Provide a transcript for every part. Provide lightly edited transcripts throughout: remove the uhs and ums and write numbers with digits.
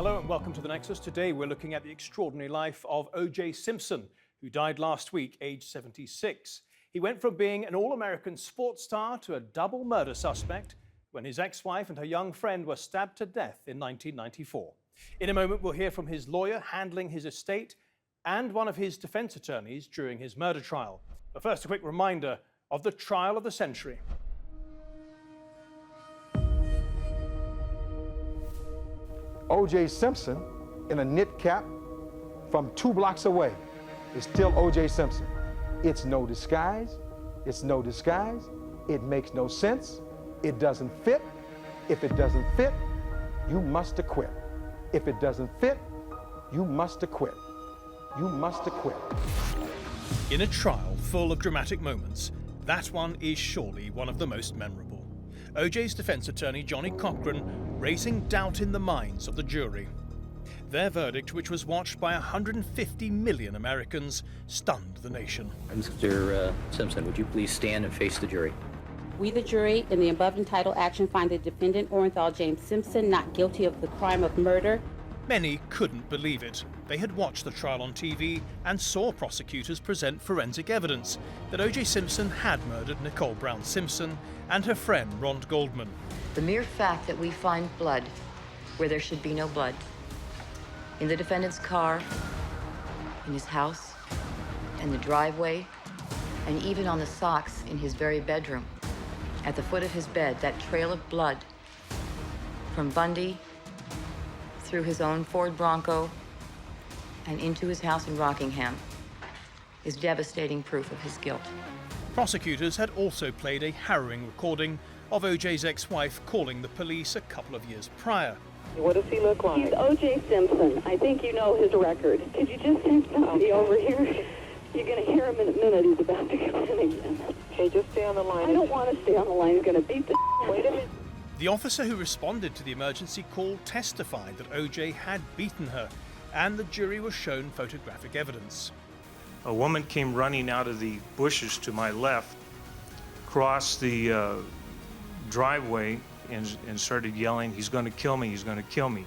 Hello and welcome to the Nexus. Today we're looking at the extraordinary life of OJ Simpson, who died last week, aged 76. He went from being an all-American sports star to a double murder suspect when his ex-wife and her young friend were stabbed to death in 1994. In a moment we'll hear from his lawyer handling his estate and one of his defense attorneys during his murder trial. But first, a quick reminder of the trial of the century. OJ Simpson in a knit cap from 2 blocks away is still OJ Simpson. It's no disguise. It's no disguise. It makes no sense. It doesn't fit. If it doesn't fit, you must acquit. If it doesn't fit, you must acquit. You must acquit. In a trial full of dramatic moments, that one is surely one of the most memorable. OJ's defense attorney, Johnny Cochran, raising doubt in the minds of the jury. Their verdict, which was watched by 150 million Americans, stunned the nation. Mr. Simpson, would you please stand and face the jury? We, the jury, in the above entitled action, find the defendant, Orenthal James Simpson, not guilty of the crime of murder. Many couldn't believe it. They had watched the trial on TV and saw prosecutors present forensic evidence that O.J. Simpson had murdered Nicole Brown Simpson and her friend Ron Goldman. The mere fact that we find blood where there should be no blood, in the defendant's car, in his house, in the driveway, and even on the socks in his very bedroom, at the foot of his bed, that trail of blood from Bundy through his own Ford Bronco and into his house in Rockingham is devastating proof of his guilt. Prosecutors had also played a harrowing recording of OJ's ex-wife calling the police a couple of years prior. What does he look like? He's OJ Simpson. I think you know his record. Could you just send somebody over here? You're going to hear him in a minute. He's about to come in again. Okay, just stay on the line. I don't want to stay on the line. He's going to beat the Wait a minute. The officer who responded to the emergency call testified that OJ had beaten her, and the jury was shown photographic evidence. A woman came running out of the bushes to my left, crossed the driveway, and started yelling, "He's going to kill me, he's going to kill me."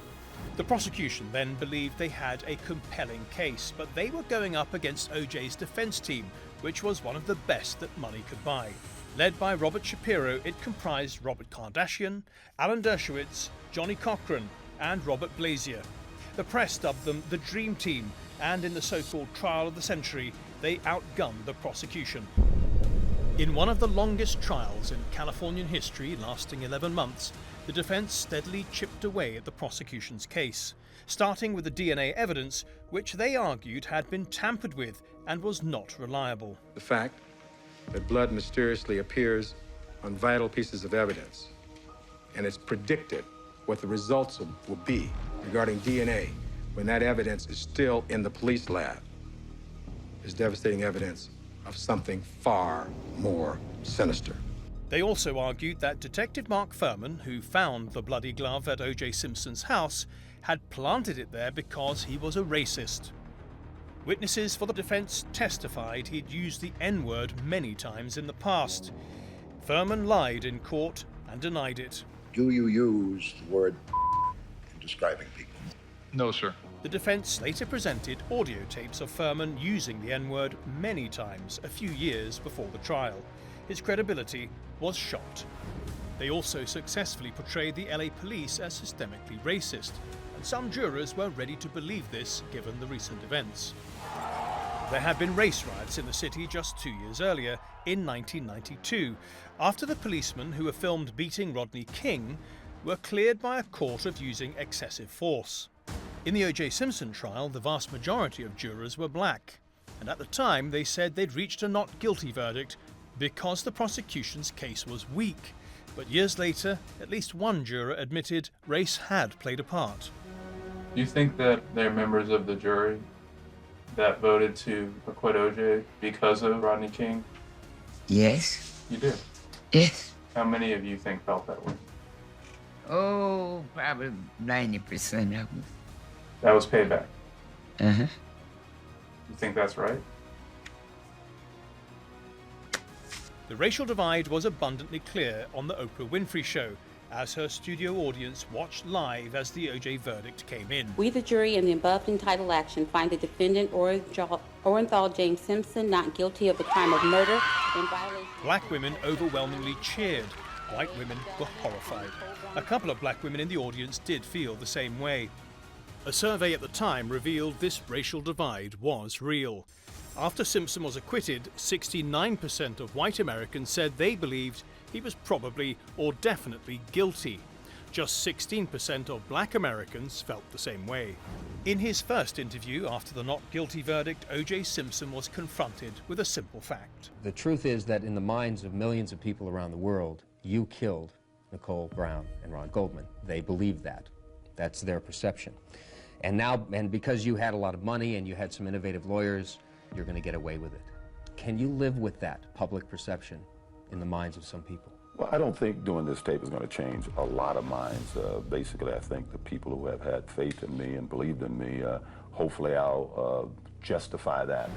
The prosecution then believed they had a compelling case, but they were going up against OJ's defense team, which was one of the best that money could buy. Led by Robert Shapiro, it comprised Robert Kardashian, Alan Dershowitz, Johnny Cochran, and Robert Blasier. The press dubbed them the Dream Team, and in the so-called trial of the century, they outgunned the prosecution. In one of the longest trials in Californian history, lasting 11 months, the defense steadily chipped away at the prosecution's case, starting with the DNA evidence, which they argued had been tampered with and was not reliable. The fact that blood mysteriously appears on vital pieces of evidence, and it's predicted what the results will be regarding DNA when that evidence is still in the police lab, is devastating evidence of something far more sinister. They also argued that Detective Mark Furman, who found the bloody glove at O.J. Simpson's house, had planted it there because he was a racist. Witnesses for the defense testified he'd used the N-word many times in the past. Furman lied in court and denied it. Do you use the word in describing people? No, sir. The defense later presented audio tapes of Furman using the N-word many times a few years before the trial. His credibility was shot. They also successfully portrayed the LA police as systemically racist, and some jurors were ready to believe this given the recent events. There had been race riots in the city just 2 years earlier, in 1992, after the policemen who were filmed beating Rodney King were cleared by a court of using excessive force. In the O.J. Simpson trial, the vast majority of jurors were black, and at the time they said they'd reached a not guilty verdict because the prosecution's case was weak. But years later, at least one juror admitted race had played a part. Do you think that there are members of the jury that voted to acquit OJ because of Rodney King? Yes. You do? Yes. How many of you think felt that way? Oh, probably 90% of them. That was payback? Uh-huh. You think that's right? The racial divide was abundantly clear on the Oprah Winfrey Show, as her studio audience watched live as the OJ verdict came in. We, the jury, in the above entitled action, find the defendant, Orenthal James Simpson, not guilty of the crime of murder in violation. Black women overwhelmingly cheered. White women were horrified. A couple of black women in the audience did feel the same way. A survey at the time revealed this racial divide was real. After Simpson was acquitted, 69% of white Americans said they believed he was probably or definitely guilty. Just 16% of black Americans felt the same way. In his first interview after the not guilty verdict, OJ Simpson was confronted with a simple fact. The truth is that in the minds of millions of people around the world, you killed Nicole Brown and Ron Goldman. They believe that. That's their perception. And because you had a lot of money and you had some innovative lawyers, you're going to get away with it. Can you live with that public perception in the minds of some people? Well, I don't think doing this tape is going to change a lot of minds. Basically, I think the people who have had faith in me and believed in me, hopefully I'll justify that.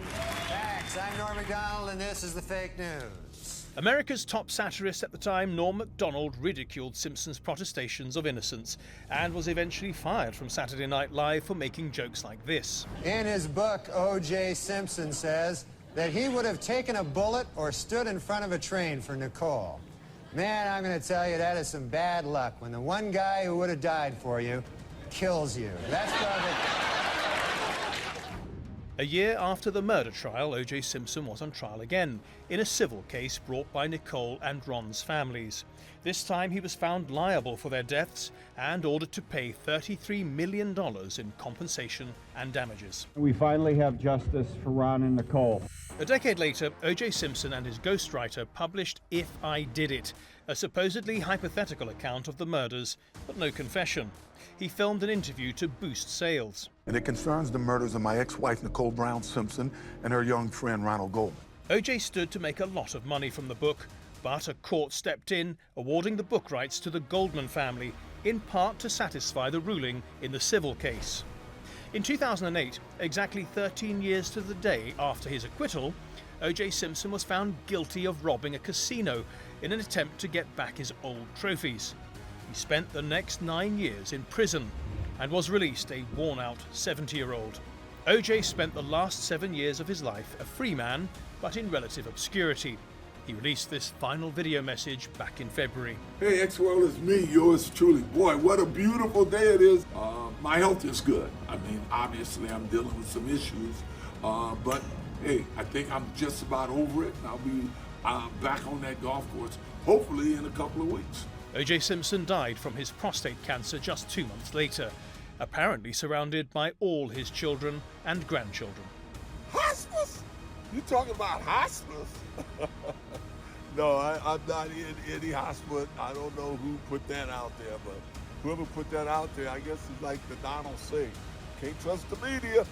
Thanks. I'm Norm Macdonald, and this is the Fake News. America's top satirist at the time, Norm Macdonald, ridiculed Simpson's protestations of innocence and was eventually fired from Saturday Night Live for making jokes like this. In his book, OJ Simpson says that he would have taken a bullet or stood in front of a train for Nicole. Man, I'm going to tell you, that is some bad luck when the one guy who would have died for you kills you. That's probably... A year after the murder trial, OJ Simpson was on trial again in a civil case brought by Nicole and Ron's families. This time he was found liable for their deaths and ordered to pay $33 million in compensation and damages. We finally have justice for Ron and Nicole. A decade later, OJ Simpson and his ghostwriter published If I Did It, a supposedly hypothetical account of the murders, but no confession. He filmed an interview to boost sales. And it concerns the murders of my ex-wife, Nicole Brown Simpson, and her young friend, Ronald Goldman. OJ stood to make a lot of money from the book, but a court stepped in, awarding the book rights to the Goldman family, in part to satisfy the ruling in the civil case. In 2008, exactly 13 years to the day after his acquittal, OJ Simpson was found guilty of robbing a casino in an attempt to get back his old trophies. He spent the next 9 years in prison and was released a worn-out 70-year-old. OJ spent the last 7 years of his life a free man, but in relative obscurity. He released this final video message back in February. Hey, X-World, it's me, yours truly. Boy, what a beautiful day it is. My health is good. I mean, obviously I'm dealing with some issues, but hey, I think I'm just about over it, and I'll be back on that golf course, hopefully in a couple of weeks. OJ Simpson died from his prostate cancer just 2 months later, apparently surrounded by all his children and grandchildren. Hospice? You talking about hospice? No, I'm not in any hospital. I don't know who put that out there, but whoever put that out there, I guess is like the Donald say, can't trust the media.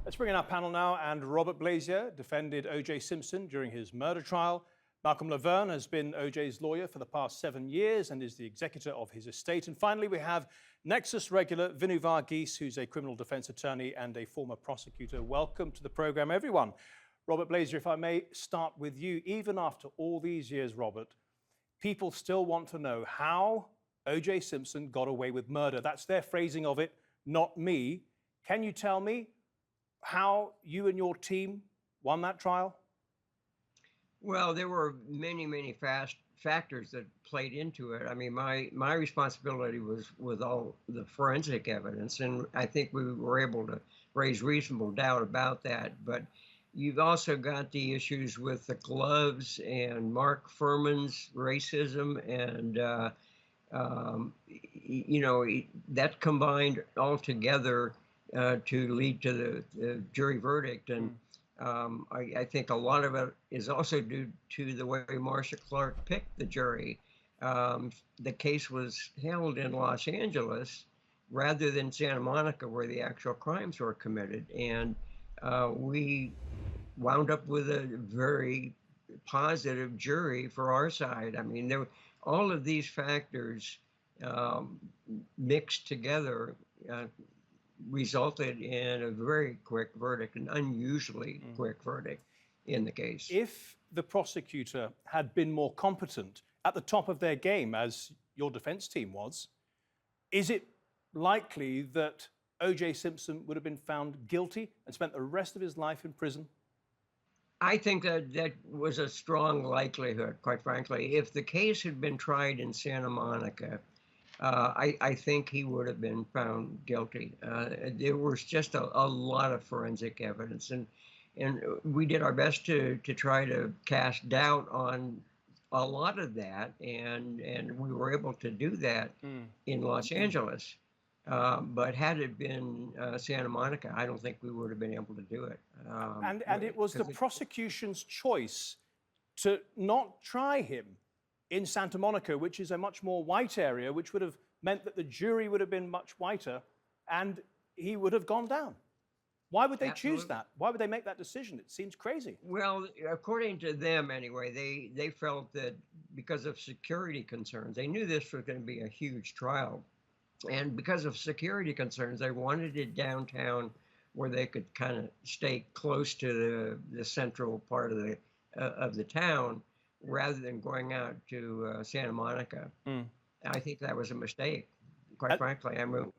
Let's bring in our panel now, and Robert Blasier defended OJ Simpson during his murder trial. Malcolm LaVergne has been OJ's lawyer for the past 7 years and is the executor of his estate. And finally, we have Nexus regular Vinoo Varghese, who's a criminal defense attorney and a former prosecutor. Welcome to the program, everyone. Robert Blasier, if I may start with you. Even after all these years, Robert, people still want to know how OJ Simpson got away with murder. That's their phrasing of it, not me. Can you tell me how you and your team won that trial? Well, there were many factors that played into it. I mean, my responsibility was with all the forensic evidence, and I think we were able to raise reasonable doubt about that. But you've also got the issues with the gloves and Mark Furman's racism, and you know, that combined all together to lead to the jury verdict. And I think a lot of it is also due to the way Marcia Clark picked the jury. The case was held in Los Angeles rather than Santa Monica, where the actual crimes were committed. And we wound up with a very positive jury for our side. I mean, all of these factors mixed together resulted in a very quick verdict, an unusually quick verdict. in the case. If the prosecutor had been more competent, at the top of their game, as your defense team was, is it likely that OJ Simpson would have been found guilty and spent the rest of his life in prison? I think that was a strong likelihood, quite frankly. If the case had been tried in Santa Monica, I think he would have been found guilty. There was just a lot of forensic evidence, and we did our best to try to cast doubt on a lot of that, and we were able to do that in Los Angeles. But had it been Santa Monica, I don't think we would have been able to do it. And it was the prosecution's choice to not try him in Santa Monica, which is a much more white area, which would have meant that the jury would have been much whiter and he would have gone down. Why would they choose that? Why would they make that decision? It seems crazy. Well, according to them anyway, they felt that because of security concerns, they knew this was going to be a huge trial. And because of security concerns, they wanted it downtown where they could kind of stay close to the central part of the town rather than going out to Santa Monica. I think that was a mistake, quite frankly. I mean,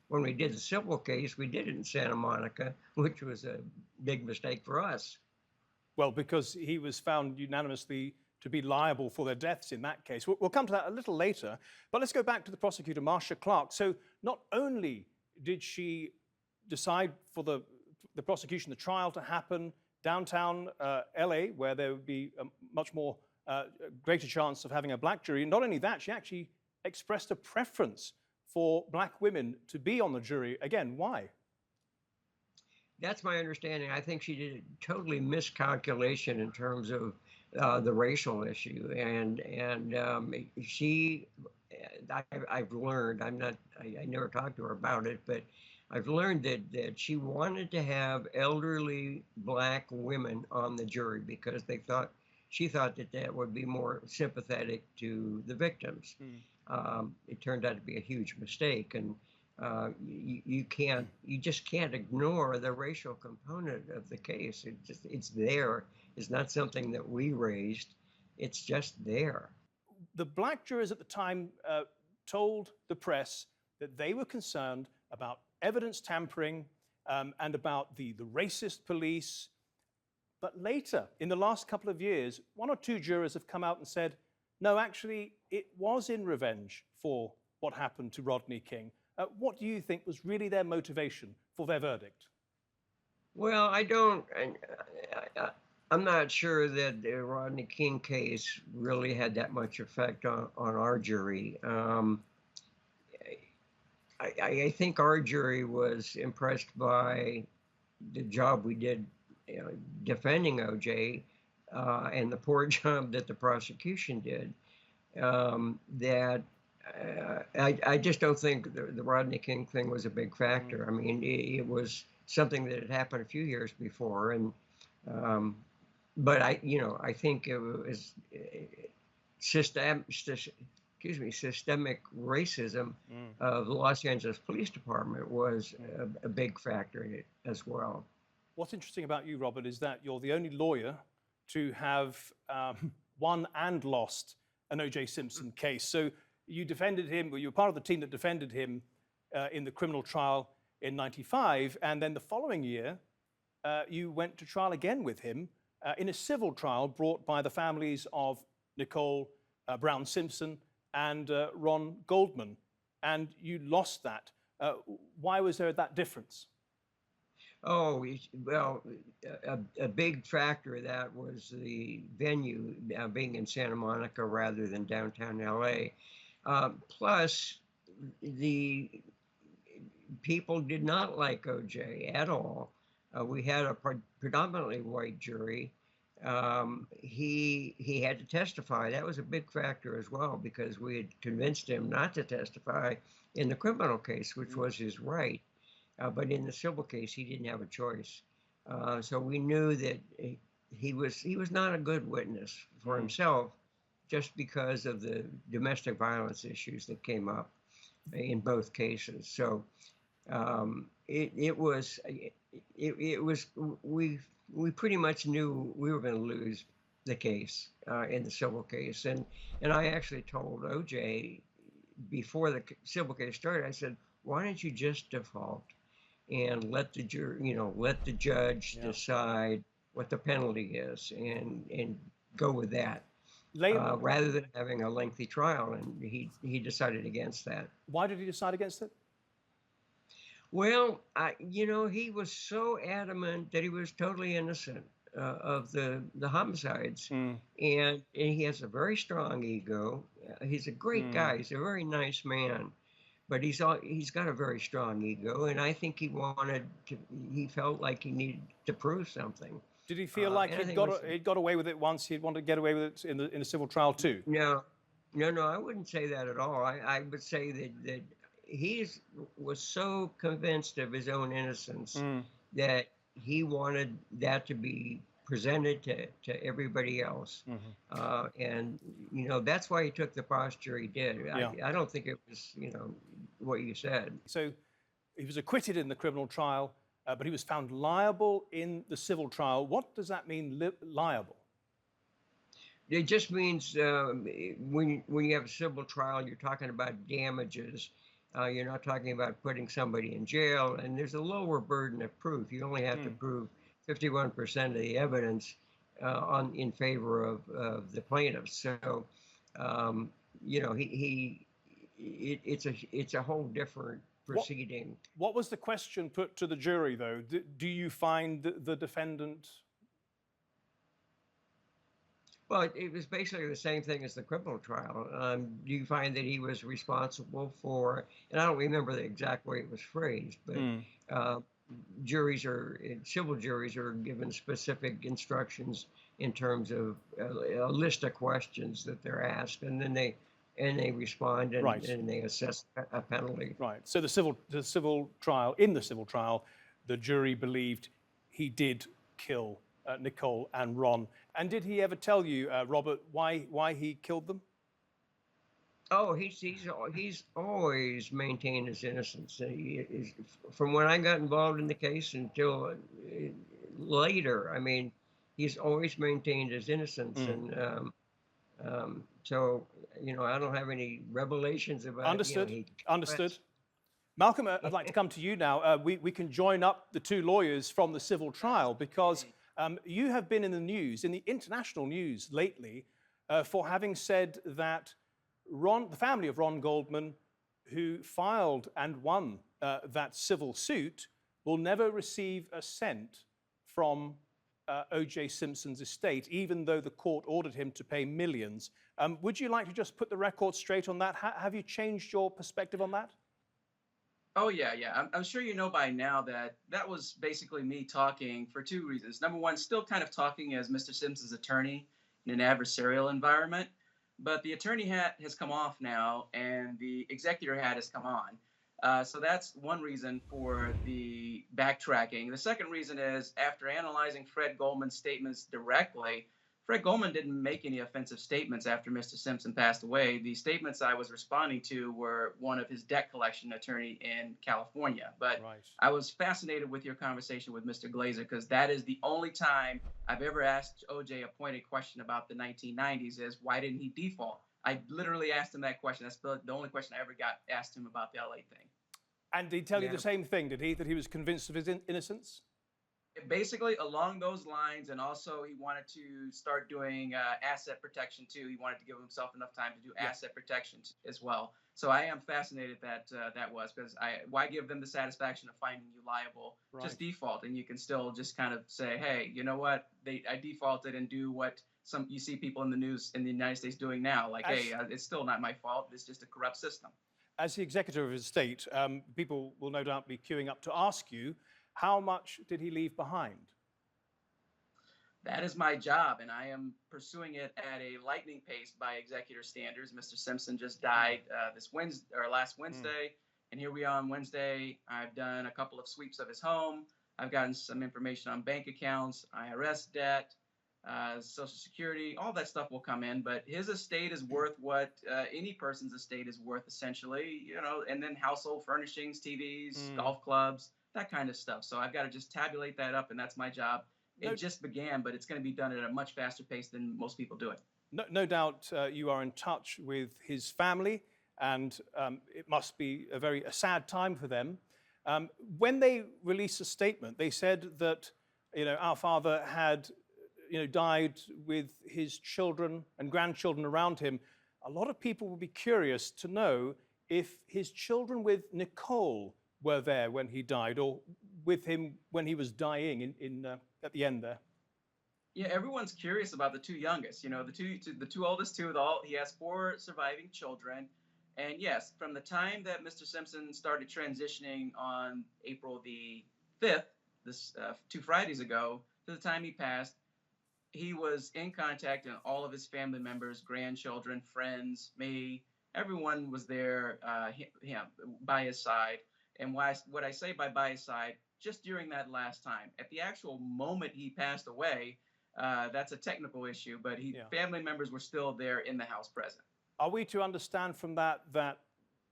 when we did the civil case, we did it in Santa Monica, which was a big mistake for us. Well, because he was found unanimously to be liable for their deaths in that case. We'll come to that a little later, but let's go back to the prosecutor, Marcia Clark. So not only did she decide for the prosecution, the trial to happen downtown LA, where there would be a much more greater chance of having a black jury, not only that, she actually expressed a preference for black women to be on the jury. Again, why? That's my understanding. I think she did a totally miscalculation in terms of the racial issue, and I've learned, I never talked to her about it, but I've learned that she wanted to have elderly black women on the jury because she thought that would be more sympathetic to the victims. It turned out to be a huge mistake, and you just can't ignore the racial component of the case. It's there. It's not something that we raised. It's just there. The black jurors at the time told the press that they were concerned about evidence tampering and about the racist police. But later, in the last couple of years, one or two jurors have come out and said, no, actually, it was in revenge for what happened to Rodney King. What do you think was really their motivation for their verdict? Well, I'm not sure that the Rodney King case really had that much effect on our jury. I think our jury was impressed by the job we did defending OJ and the poor job that the prosecution did. I just don't think the Rodney King thing was a big factor. I mean, it was something that had happened a few years before, and but I think it was systemic racism of the Los Angeles Police Department was a big factor in it as well. What's interesting about you, Robert, is that you're the only lawyer to have won and lost an OJ Simpson case. So you defended him, well, you were part of the team that defended him in the criminal trial in '95, and then the following year, you went to trial again with him in a civil trial brought by the families of Nicole Brown Simpson and Ron Goldman, and you lost that. Why was there that difference? Oh, well, a big factor of that was the venue being in Santa Monica rather than downtown LA. Plus, the people did not like OJ at all. We had a predominantly white jury. He had to testify. That was a big factor as well, because we had convinced him not to testify in the criminal case, which was his right. But in the civil case, he didn't have a choice. So we knew that he was not a good witness for himself, just because of the domestic violence issues that came up in both cases. So it was we pretty much knew we were going to lose the case in the civil case, and I actually told OJ before the civil case started. I said, why don't you just default and let the let the judge decide what the penalty is, and go with that, rather than having a lengthy trial. And he decided against that. Why did he decide against it? Well, he was so adamant that he was totally innocent of the homicides, and he has a very strong ego. He's a great guy. He's a very nice man, but he's got a very strong ego, and I think he felt like he needed to prove something. Did he feel like he'd got away with it once? He'd want to get away with it in the civil trial too? No, I wouldn't say that at all. I would say that he was so convinced of his own innocence that he wanted that to be presented to everybody else. And, that's why he took the posture he did. Yeah. I don't think it was, what you said. So he was acquitted in the criminal trial, but he was found liable in the civil trial. What does that mean, liable? It just means when you have a civil trial, you're talking about damages. You're not talking about putting somebody in jail, and there's a lower burden of proof. You only have to prove 51% of the evidence in favor of the plaintiff. So, it's a whole different proceeding. What was the question put to the jury, though? Do you find the defendant? Well, it was basically the same thing as the criminal trial. Do you find that he was responsible for, and I don't remember the exact way it was phrased, but civil juries are given specific instructions in terms of a list of questions that they're asked, and then they respond, and they assess a penalty. Right. So in the civil trial, the jury believed he did kill Nicole and Ron. And did he ever tell you, Robert, why he killed them? Oh, he's always maintained his innocence. From when I got involved in the case until later, I mean, he's always maintained his innocence, and so I don't have any revelations about. Understood. Malcolm, I'd like to come to you now. We can join up the two lawyers from the civil trial, because you have been in the news, in the international news lately, for having said that the family of Ron Goldman, who filed and won that civil suit, will never receive a cent from OJ Simpson's estate, even though the court ordered him to pay millions. Would you like to just put the record straight on that? Have you changed your perspective on that? Oh, yeah. I'm sure you know by now that was basically me talking for two reasons. Number one, still kind of talking as Mr. Simpson's attorney in an adversarial environment. But the attorney hat has come off now, and the executor hat has come on. So that's one reason for the backtracking. The second reason is, after analyzing Fred Goldman's statements directly, Fred Goldman didn't make any offensive statements after Mr. Simpson passed away. The statements I was responding to were one of his debt collection attorney in California. But I was fascinated with your conversation with Mr. Glazer, because that is the only time I've ever asked OJ a pointed question about the 1990s is, why didn't he default? I literally asked him that question. That's the only question I ever got asked him about the LA thing. And did he tell you the same thing, did he, that he was convinced of his innocence? Basically along those lines, and also he wanted to start doing asset protection too. He wanted to give himself enough time to do asset protection as well. So I am fascinated that that was, because why give them the satisfaction of finding you liable? Just default, and you can still just kind of say, hey, you know what? I defaulted, and do what you see people in the news in the United States doing now. Like, hey, it's still not my fault. It's just a corrupt system. As the executor of his estate, people will no doubt be queuing up to ask you, how much did he leave behind? That is my job, and I am pursuing it at a lightning pace by executor standards. Mr. Simpson just died last Wednesday, and here we are on Wednesday. I've done a couple of sweeps of his home. I've gotten some information on bank accounts, IRS debt, Social Security, all that stuff will come in, but his estate is worth what any person's estate is worth, essentially, you know, and then household furnishings, TVs, golf clubs, that kind of stuff. So I've got to just tabulate that up, and that's my job. It just began, but it's going to be done at a much faster pace than most people do it. No doubt you are in touch with his family, and it must be a sad time for them. When they released a statement, they said that, you know, our father had, you know, died with his children and grandchildren around him. A lot of people would be curious to know if his children with Nicole were there when he died, or with him when he was dying at the end there. Yeah, everyone's curious about the two youngest. You know, the two oldest two. He has 4 surviving children, and yes, from the time that Mr. Simpson started transitioning on April the 5th, this 2 Fridays ago, to the time he passed, he was in contact, and all of his family members, grandchildren, friends, me, everyone was there, by his side. And what I say by his side, just during that last time, at the actual moment he passed away, that's a technical issue, but family members were still there in the house present. Are we to understand from that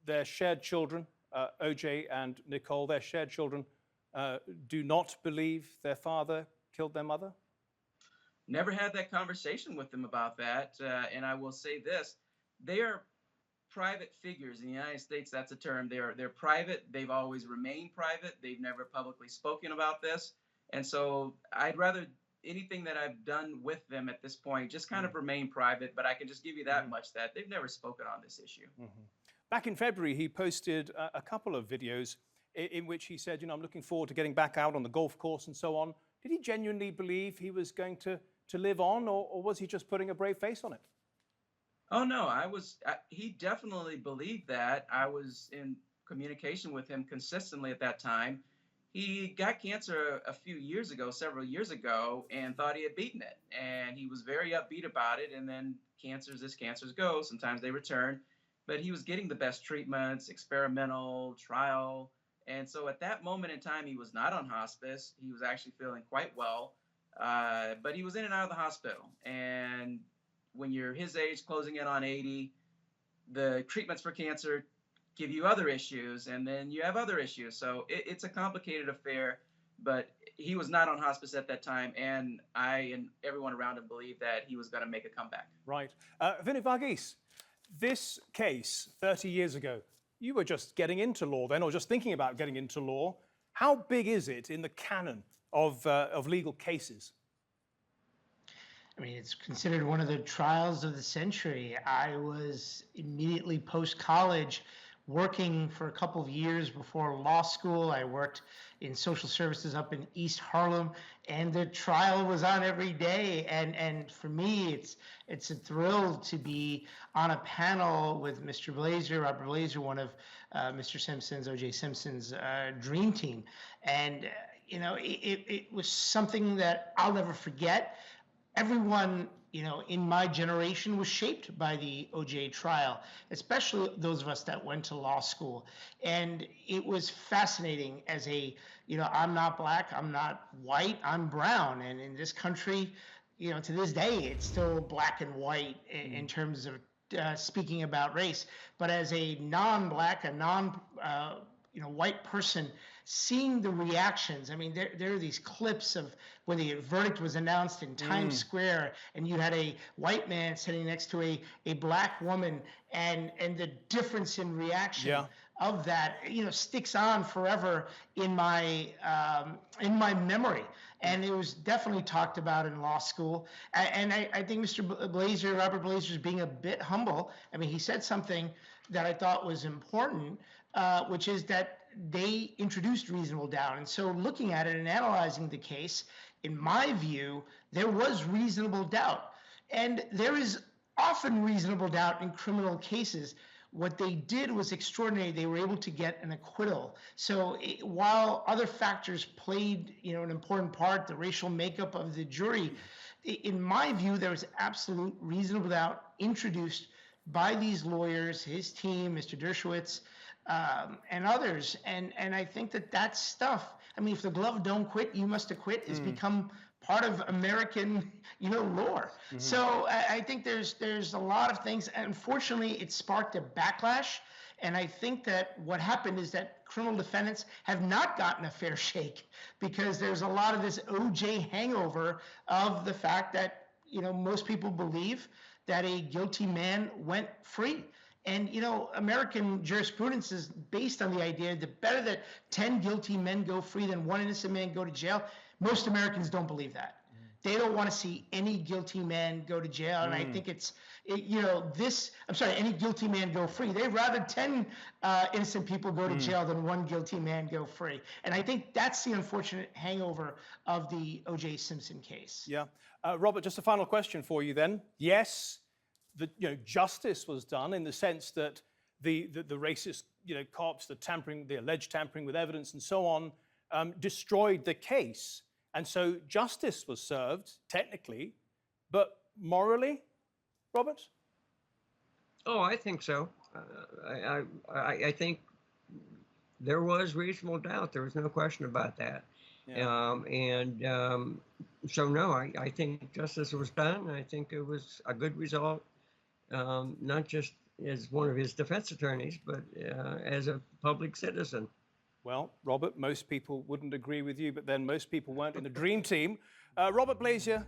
their shared children, OJ and Nicole, their shared children, do not believe their father killed their mother? Never had that conversation with them about that. And I will say this, they are private figures in the United States. That's a term. They're private. They've always remained private. They've never publicly spoken about this. And so I'd rather anything that I've done with them at this point just kind of remain private, but I can just give you that much, that they've never spoken on this issue. Back in February, he posted a couple of videos in which he said, you know, I'm looking forward to getting back out on the golf course and so on. Did he genuinely believe he was going to live on, or was he just putting a brave face on it? Oh, no, he definitely believed that. I was in communication with him consistently at that time. He got cancer several years ago, and thought he had beaten it. And he was very upbeat about it. And then cancers go. Sometimes they return. But he was getting the best treatments, experimental, trial. And so at that moment in time, he was not on hospice. He was actually feeling quite well. But he was in and out of the hospital. And when you're his age, closing in on 80, the treatments for cancer give you other issues, and then you have other issues. So it's a complicated affair, but he was not on hospice at that time, and I and everyone around him believed that he was going to make a comeback. Right. Vinoo Varghese, this case 30 years ago, you were just getting into law then, or just thinking about getting into law. How big is it in the canon of legal cases? I mean, it's considered one of the trials of the century. I was immediately post-college working for a couple of years before law school. I worked in social services up in East Harlem, and the trial was on every day. And for me, it's a thrill to be on a panel with Mr. Blasier, Robert Blasier, one of Mr. Simpson's, OJ Simpson's dream team. And, you know, it was something that I'll never forget. Everyone, you know, in my generation was shaped by the OJ trial, especially those of us that went to law school. And it was fascinating as I'm not black, I'm not white, I'm brown. And in this country, you know, to this day, it's still black and white in terms of speaking about race. But as a non-black, white person, seeing the reactions, I mean, there are these clips of when the verdict was announced in Times Square, and you had a white man sitting next to a black woman, and the difference in reaction of that, you know, sticks on forever in my memory. And it was definitely talked about in law school. And I think Mr. Blasier, Robert Blasier, is being a bit humble. I mean, he said something that I thought was important, which is that they introduced reasonable doubt. And so looking at it and analyzing the case, in my view, there was reasonable doubt. And there is often reasonable doubt in criminal cases. What they did was extraordinary. They were able to get an acquittal. So while other factors played, you know, an important part, the racial makeup of the jury, in my view, there was absolute reasonable doubt introduced by these lawyers, his team, Mr. Dershowitz, and others. And I think that stuff, I mean, if the glove don't quit, you must acquit, has become part of American, lore. So I think there's a lot of things. Unfortunately, it sparked a backlash. And I think that what happened is that criminal defendants have not gotten a fair shake because there's a lot of this OJ hangover of the fact that, most people believe that a guilty man went free. And, American jurisprudence is based on the idea that better that 10 guilty men go free than one innocent man go to jail. Most Americans don't believe that. They don't want to see any guilty man go to jail. And I think any guilty man go free. They'd rather 10 innocent people go to jail than one guilty man go free. And I think that's the unfortunate hangover of the OJ Simpson case. Yeah. Robert, just a final question for you then. Yes, justice was done in the sense that the racist, cops, the alleged tampering with evidence and so on, destroyed the case. And so justice was served, technically, but morally, Robert? Oh, I think so. I think there was reasonable doubt. There was no question about that. Yeah. So, no, I think justice was done. I think it was a good result, not just as one of his defense attorneys, but as a public citizen. Well, Robert, most people wouldn't agree with you, but then most people weren't in the dream team. Robert Blasier,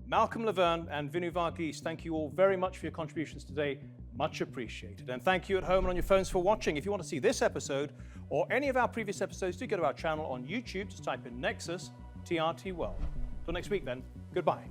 Malcolm LaVergne, and Vinoo Varghese, thank you all very much for your contributions today. Much appreciated. And thank you at home and on your phones for watching. If you want to see this episode or any of our previous episodes, do go to our channel on YouTube. Just type in Nexus TRT World. Till next week then, goodbye.